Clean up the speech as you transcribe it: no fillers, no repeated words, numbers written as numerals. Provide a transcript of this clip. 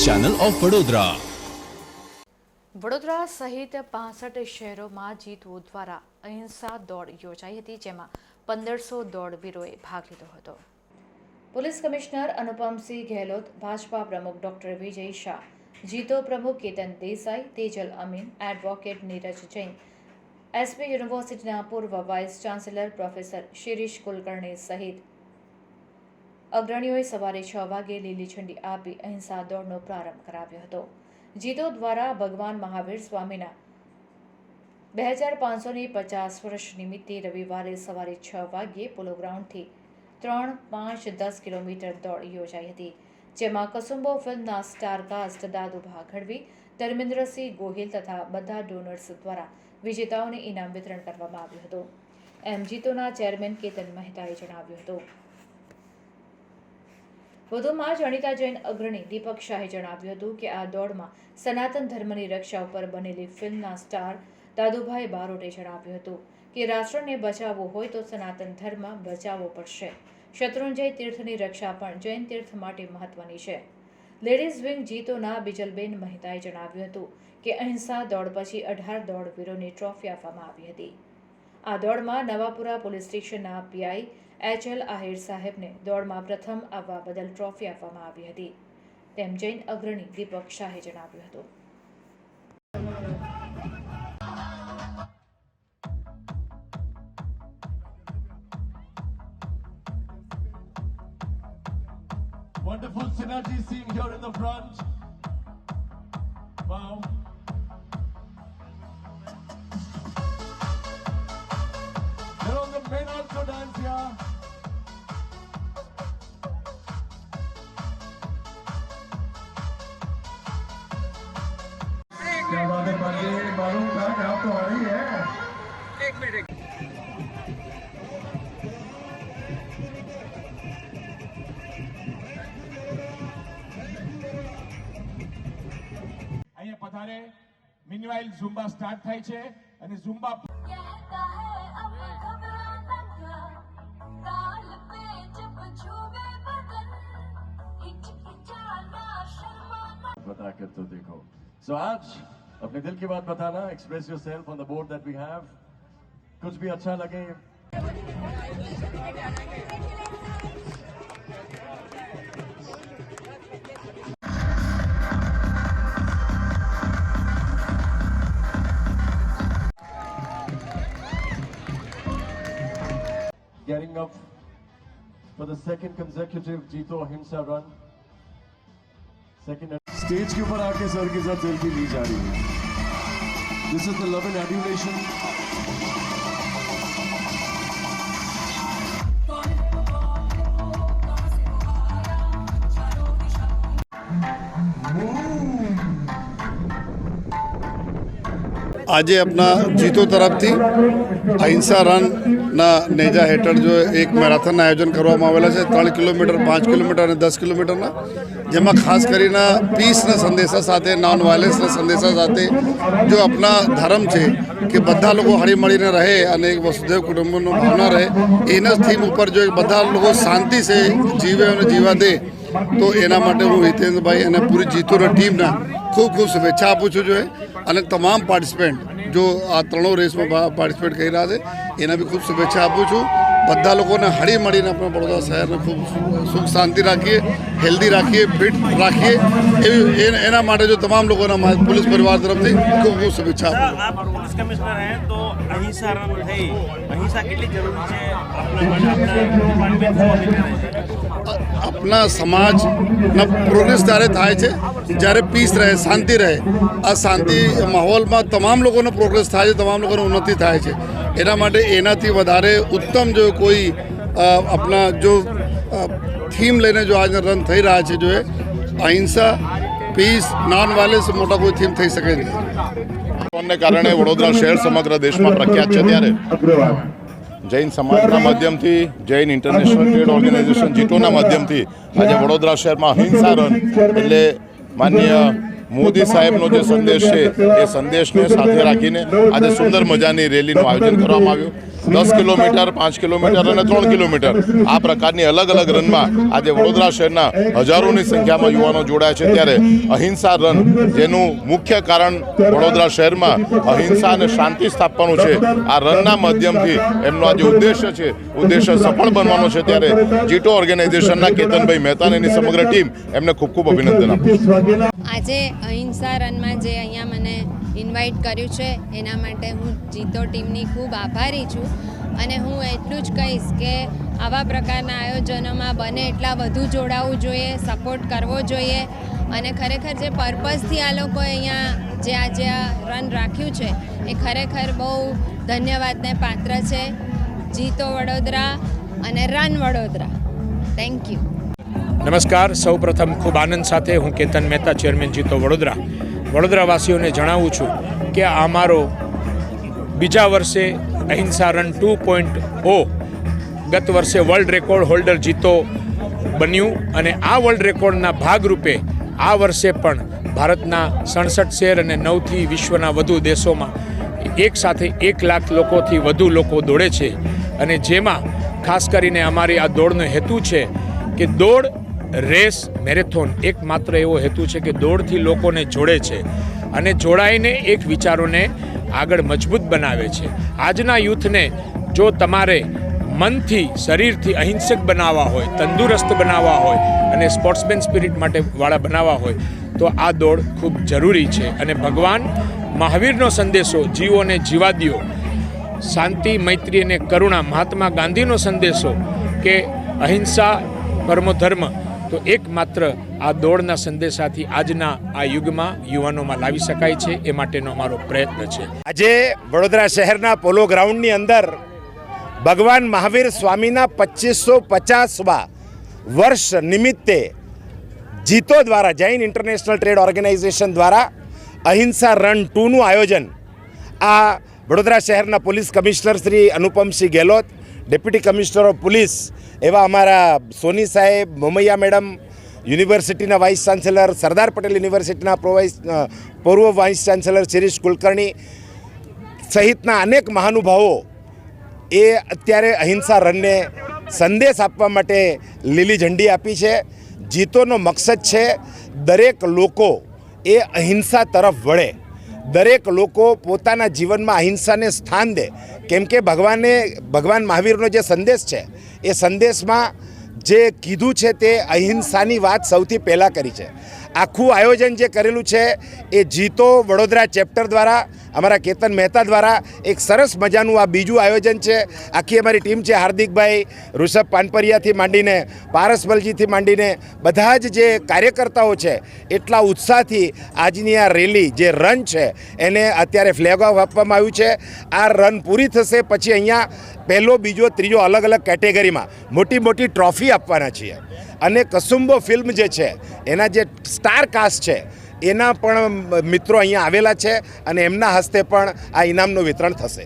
Channel of Vadodara. Vadodara સહિત 65 શહેરોમાં જીતવો દ્વારા અહિંસા દોડ યોજાઈ હતી, જેમાં 1500 દોડવીરોએ ભાગ લીધો હતો। પોલીસ કમિશનર અનુપમસિંહ ગેહલોત, ભાજપા પ્રમુખ ડોક્ટર વિજય શાહ, જીતો પ્રમુખ કેતન દેસાઈ, તેજલ અમીન, એડવોકેટ નીરજ જૈન, એસપી યુનિવર્સિટીના પૂર્વ vice chancellor professor Shirish Kulkarni સહિત અગ્રણીઓએ સવારે 6 વાગે લીલી ઝંડી આપી અહિંસા દોડનો પ્રારંભ કરાવ્યો હતો। જીતો દ્વારા ભગવાન મહાવીર સ્વામીના 2550 વર્ષ નિમિત્તે રવિવારે સવારે 6 વાગ્યે પોલો ગ્રાઉન્ડથી 3, 5, 10 કિલોમીટર દોડ યોજાઈ હતી, જેમાં કસુંબો ફિલ્મના સ્ટારકાસ્ટ દાદુભા ગઢવી, ધર્મેન્દ્રસિંહ ગોહિલ તથા બધા ડોનર્સ દ્વારા વિજેતાઓને ઇનામ વિતરણ કરવામાં આવ્યું હતું, એમ જીતોના ચેરમેન કેતન મહેતાએ જણાવ્યું હતું। વધુમાં જાણીતા જૈન અગ્રણી દીપક શાહે જણાવ્યું હતું કે આ દોડમાં સનાતન ધર્મની રક્ષા ઉપર બનેલી ફિલ્મના સ્ટાર દાદુભાઈ બારોટે જણાવ્યું હતું કે રાષ્ટ્રને બચાવવું હોય તો સનાતન ધર્મ બચાવવો પડશે। શત્રુંજય તીર્થની રક્ષા પણ જૈન તીર્થ માટે મહત્વની છે। લેડીઝ વિંગ જીતોના બિજલબેન મહેતાએ જણાવ્યું હતું કે અહિંસા દોડ પછી 18 દોડવીરોને ટ્રોફી આપવામાં આવી હતી। આ દોડમાં નવાપુરા પોલીસ સ્ટેશનના પીઆઈ એચએલ આહિર સાહેબને દોડમાં પ્રથમ આવવા બદલ ટ્રોફી આપવામાં આવી હતી, તેમ જૈન અગ્રણી દીપક શાહે જણાવ્યું હતું। Wonderful synergy seen here in the front. Wow. There on the men also dance here. क्या बात है पांडे, मालूम था कि आप तो आ रही है। एक मिनट। અહીંયા પધારે મિનવાઇલ ઝુમ્બા સ્ટાર્ટ થાય છે અને ઝુમ્બા बता कर तो देखो। So आज अपने दिल की बात बताना, express yourself on the board that we have। कुछ भी अच्छा लगे। Getting up for the second consecutive जीतो अहिंसा रन। सेकंड स्टेज के ऊपर आके सर के साथ सेल्फी ली जा रही है। This is the love and adulation. આજે अपना जीतो तरफથી અહિંસા રનના નેજા હેઠળ જો એક મેરેથોનના આયોજન કરવામાં આવેલા છે, 3 કિલોમીટર, 5 કિલોમીટર અને 10 કિલોમીટરના, જેમાં ખાસ કરીને પીસના સંદેશા સાથે, નોન વાયલન્સના સંદેશા સાથે જો આપણા ધર્મ છે કે બધા લોકો હળીમળીને રહે અને એક વસુધૈવ કુટુંબકમનો ભાવના રહે, એના થીમ ઉપર જો બધા લોકો શાંતિ से જીવે અને જીવા દે, તો એના માટે હું હિતેન્દ્રભાઈ અને પૂરી જીતોની ટીમના ખૂબ ખૂબ શુભેચ્છા આપું છું। જો અને તમામ પાર્ટિસિપેન્ટ જો આ ત્રણો રેસમાં પાર્ટિસિપેટ કરી રહ્યા છે એના બી ખૂબ શુભેચ્છા આપું છું। બધા લોકોને હળી મળીને આપણા વડોદરા શહેરને ખૂબ સુખ શાંતિ રાખીએ, હેલ્ધી રાખીએ, ફિટ રાખીએ, એવી એના માટે જો તમામ લોકોના પોલીસ પરિવાર તરફથી ખૂબ ખૂબ શુભેચ્છા આપું છું। आप पुलिस कमिश्नर हैं तो अहिंसा रन થઈ, अहिंसा કેટલી જરૂરી છે આપણા સમાજના પ્રોગ્રેસ ત્યારે થાય છે જ્યારે પીસ રહે, શાંતિ રહે। આ શાંતિ માહોલમાં તમામ લોકોનો પ્રોગ્રેસ થાય છે, તમામ લોકોની ઉન્નતિ થાય છે। એના માટે એનાથી વધારે ઉત્તમ જો કોઈ આપણા જો થીમ લઈને જો આજના રન થઈ રહ્યા છે, જો અહિંસા, પીસ, નોન વાયલન્સ મોટા કોઈ થીમ થઈ શકે નહીં। ને કારણે વડોદરા શહેર સમગ્ર દેશમાં પ્રખ્યાત છે, ત્યારે જૈન સમાજના માધ્યમથી, જૈન ઇન્ટરનેશનલ ટ્રેડ ઓર્ગેનાઇઝેશન જીતોના માધ્યમથી આજે વડોદરા શહેરમાં અહિંસા રન એટલે માનનીય મોદી સાહેબનો જે સંદેશ છે એ સંદેશને સાથે રાખીને આજે સુંદર મજાની રેલીનું આયોજન કરવામાં આવ્યું। 10 કિલોમીટર 5 કિલોમીટર અને 3 કિલોમીટર આ પ્રકારની અલગ અલગ રનમાં આજે વડોદરા શહેરના હજારોની સંખ્યામાં યુવાનો જોડાયા છે ત્યારે અહિંસા રન જેનું મુખ્ય કારણ વડોદરા શહેરમાં અહિંસા અને શાંતિ સ્થાપવાનું છે આ રનના માધ્યમથી એમનો આજે ઉદ્દેશ્ય સફળ બનવાનો છે ત્યારે જીટો ઓર્ગેનાઇઝેશનના કેતનભાઈ મહેતા અને એની સમગ્ર ટીમ એમને ખૂબ ખૂબ અભિનંદન આપું છું. આજે અહિંસા રનમાં જે અહીંયા મને ઇન્વાઇટ કર્યું છે એના માટે હું જીતો ટીમની ખૂબ આભારી છું અને હું એટલું જ કહીશ કે આવા પ્રકારના આયોજનોમાં બને એટલા વધુ જોડાવવું જોઈએ, સપોર્ટ કરવો જોઈએ અને ખરેખર જે પર્પઝથી આ લોકોએ અહીંયા જે આજે આ રન રાખ્યું છે એ ખરેખર બહુ ધન્યવાદને પાત્ર છે. જીતો વડોદરા અને રન વડોદરા. Thank you. નમસ્કાર. સૌપ્રથમ ખૂબ આનંદ સાથે હું કેતન મહેતા, ચેરમેન જીતો વડોદરા, વડોદરાવાસીઓને જણાવું છું કે અમારો બીજા વર્ષે અહિંસા રન 2.0 ગત વર્ષે વર્લ્ડ રેકોર્ડ હોલ્ડર જીતો બન્યું અને આ વર્લ્ડ રેકોર્ડના ભાગરૂપે આ વર્ષે પણ ભારતના 67 શહેર અને 9થી વિશ્વના વધુ દેશોમાં એક સાથે 1 લાખ લોકોથી વધુ લોકો દોડે છે અને જેમાં ખાસ કરીને અમારી આ દોડનો હેતુ છે કે દોડ રેસ મેરેથોન એકમાત્ર એવો હેતુ છે કે દોડથી લોકોને જોડે છે અને જોડાઈને એક વિચારોને આગળ મજબૂત બનાવે છે. આજના યુથને જો તમારે મનથી શરીરથી અહિંસક બનાવવા હોય, તંદુરસ્ત બનાવવા હોય અને સ્પોર્ટ્સમેન સ્પિરિટ માટે વાળા બનાવવા હોય તો આ દોડ ખૂબ જરૂરી છે અને ભગવાન મહાવીરનો સંદેશો જીવો અને જીવાદીઓ, શાંતિ, મૈત્રી અને કરુણા, મહાત્મા ગાંધીનો સંદેશો કે અહિંસા પરમો ધર્મ, તો એકમાત્ર આ દોડના સંદેશાથી આજના આ યુગમાં યુવાનોમાં લાવી શકાય છે એ માટેનો અમારો પ્રયત્ન છે. આજે વડોદરા શહેરના પોલો ગ્રાઉન્ડની અંદર ભગવાન મહાવીર સ્વામીના 2550મા વર્ષ નિમિત્તે જીતો દ્વારા, જૈન ઇન્ટરનેશનલ ટ્રેડ ઓર્ગેનાઇઝેશન દ્વારા અહિંસા રન 2નું આયોજન આ વડોદરા શહેરના police commissioner Shri Anupamsinh Gehlot, deputy commissioner of police એવા અમારા સોની સાહેબ, મોમૈયા મેડમ, યુનિવર્સિટીના વાઇસ ચાન્સેલર, સરદાર પટેલ યુનિવર્સિટીના પૂર્વ વાઇસ ચાન્સેલર શિરીષ કુલકર્ણી સહિતના અનેક મહાનુભાવો એ અત્યારે અહિંસા રનને સંદેશ આપવા માટે લીલી ઝંડી આપી છે. જીતોનો મકસદ છે દરેક લોકો એ અહિંસા તરફ વળે, દરેક લોકો પોતાના જીવનમાં અહિંસાને સ્થાન દે, કેમ કે ભગવાન મહાવીરનો જે સંદેશ છે એ સંદેશમાં જે કીધું છે તે અહિંસાની વાત સૌથી પહેલાં કરી છે. આખું આયોજન જે કરેલું છે એ જીતો વડોદરા ચેપ્ટર દ્વારા, અમારા કેતન મહેતા દ્વારા એક સરસ મજાનું આ બીજું આયોજન છે. આખી અમારી ટીમ છે, હાર્દિકભાઈ, ઋષભ પાનપરિયાથી માંડીને પારસમલજીથી માંડીને બધા જ જે કાર્યકર્તાઓ છે એટલા ઉત્સાહથી આજની આ રેલી જે રન છે એને અત્યારે ફ્લેગ ઓફ આપવામાં આવ્યું છે. આ રન પૂરી થશે પછી અહીંયા પહેલો, બીજો, ત્રીજો અલગ અલગ કેટેગરીમાં મોટી મોટી ટ્રોફી આપવાના છીએ અને કસુંબો ફિલ્મ જે છે એના જે સ્ટાર કાસ્ટ છે એના પણ મિત્રો અહીંયા આવેલા છે અને એમના હસ્તે પણ આ ઇનામનું વિતરણ થશે.